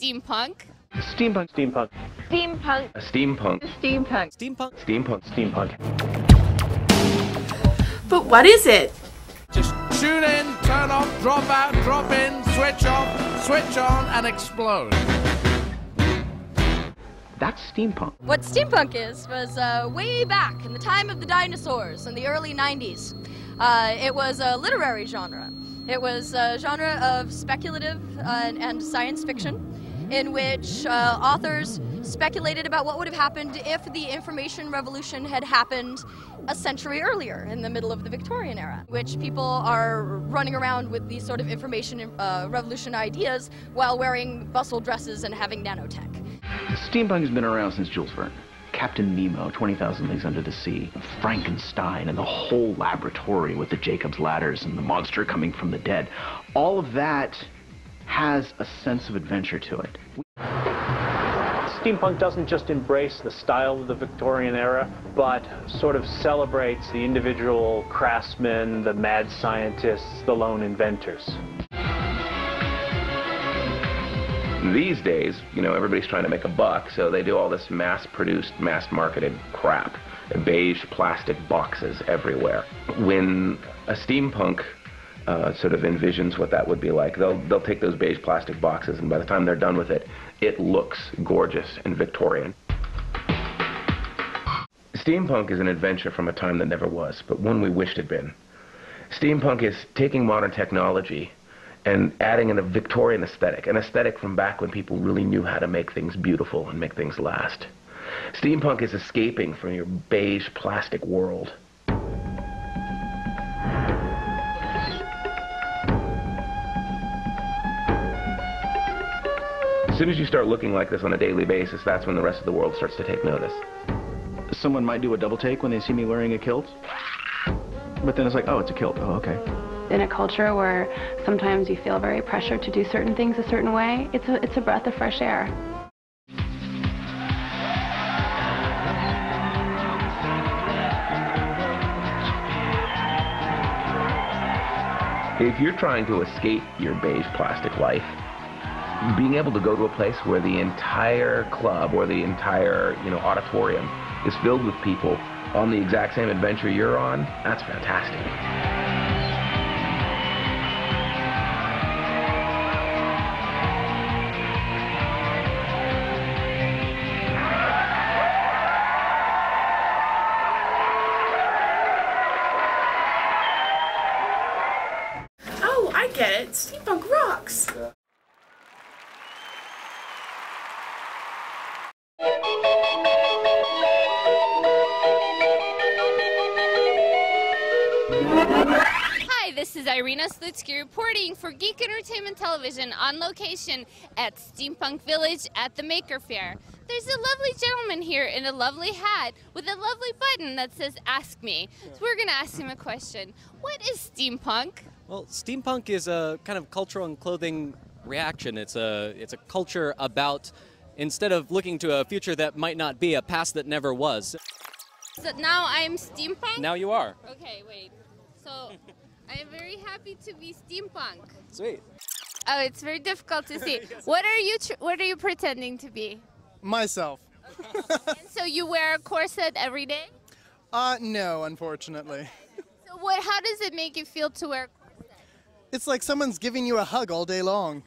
Steampunk. Steampunk. Steampunk. Steampunk. Steampunk. Steampunk. Steampunk. Steampunk. Steampunk. But what is it? Just tune in, turn off, drop out, drop in, switch off, switch on, and explode. That's steampunk. What steampunk was way back in the time of the dinosaurs in the early 90s. It was a literary genre. It was a genre of speculative and science fiction in which authors speculated about what would have happened if the information revolution had happened a century earlier in the middle of the Victorian era, which people are running around with these sort of information revolution ideas while wearing bustle dresses and having nanotech. Steampunk has been around since Jules Verne. Captain Nemo, 20,000 Leagues Under the Sea, Frankenstein, and the whole laboratory with the Jacob's Ladders and the monster coming from the dead. All of that has a sense of adventure to it. Steampunk doesn't just embrace the style of the Victorian era, but sort of celebrates the individual craftsmen, the mad scientists, the lone inventors. These days, you know, everybody's trying to make a buck, so they do all this mass-produced, mass-marketed crap. Beige plastic boxes everywhere. When a steampunk sort of envisions what that would be like, they'll take those beige plastic boxes, and by the time they're done with it, it looks gorgeous and Victorian. Steampunk is an adventure from a time that never was, but one we wished had been. Steampunk is taking modern technology and adding in a Victorian aesthetic, an aesthetic from back when people really knew how to make things beautiful and make things last. Steampunk is escaping from your beige plastic world. As soon as you start looking like this on a daily basis, that's when the rest of the world starts to take notice. Someone might do a double take when they see me wearing a kilt, but then it's like, oh, it's a kilt. Oh, okay. In a culture where sometimes you feel very pressured to do certain things a certain way, it's a breath of fresh air. If you're trying to escape your beige plastic life, being able to go to a place where the entire club or the entire, auditorium is filled with people on the exact same adventure you're on, that's fantastic. Oh, I get it. Steampunk rocks. Hi, this is Irina Slutsky reporting for Geek Entertainment Television on location at Steampunk Village at the Maker Faire. There's a lovely gentleman here in a lovely hat with a lovely button that says Ask Me. So we're going to ask him a question. What is steampunk? Well, steampunk is a kind of cultural and clothing reaction. It's a culture about, instead of looking to a future that might not be, a past that never was. So now I'm steampunk? Now you are. Okay, wait. So I'm very happy to be steampunk. Sweet. Oh, it's very difficult to see. Yes. What are you pretending to be? Myself. And so you wear a corset every day? No, unfortunately. So how does it make you feel to wear a corset? It's like someone's giving you a hug all day long.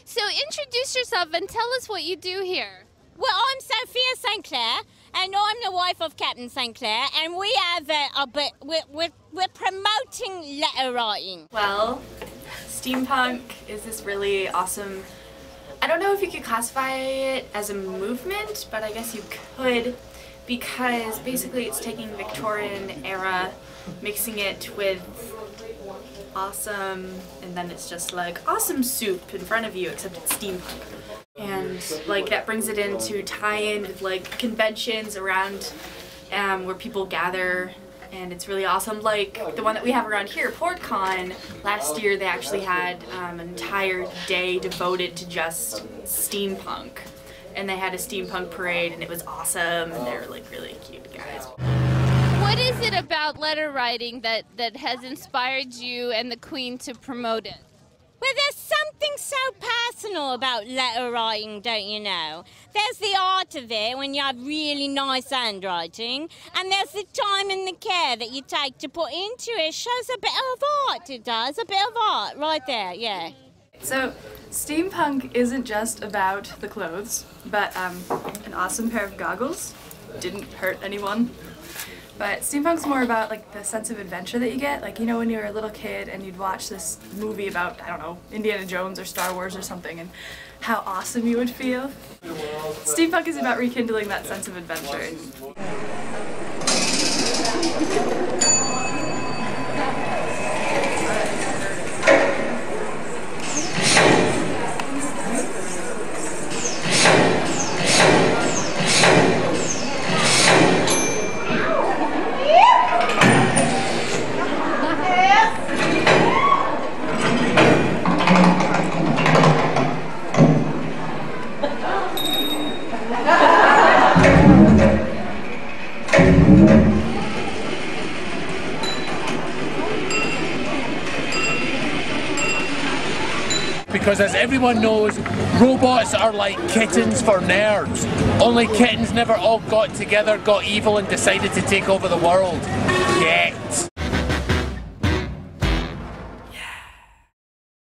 So introduce yourself and tell us what you do here. Well, I'm Sophia St. Clair, and I'm the wife of Captain St. Clair, and we have we're promoting letter writing. Well, steampunk is this really awesome, I don't know if you could classify it as a movement, but I guess you could, because basically it's taking Victorian era, mixing it with awesome, and then it's just like awesome soup in front of you, except it's steampunk. And like that brings it in to tie in with like conventions around where people gather, and it's really awesome. Like the one that we have around here, PortCon, last year they actually had an entire day devoted to just steampunk, and they had a steampunk parade, and it was awesome, and they're like really cute guys. What is it about letter writing that has inspired you and the Queen to promote it? Well, there's something so personal about letter writing, don't you know? There's the art of it when you have really nice handwriting, and there's the time and the care that you take to put into it. It shows a bit of art, it does, a bit of art, right there, yeah. So, steampunk isn't just about the clothes, but an awesome pair of goggles didn't hurt anyone. But steampunk's more about like the sense of adventure that you get. Like, you know, when you were a little kid and you'd watch this movie about, I don't know, Indiana Jones or Star Wars or something, and how awesome you would feel. Steampunk is about rekindling that sense of adventure. Because as everyone knows, robots are like kittens for nerds. Only kittens never all got together, got evil and decided to take over the world. Yet.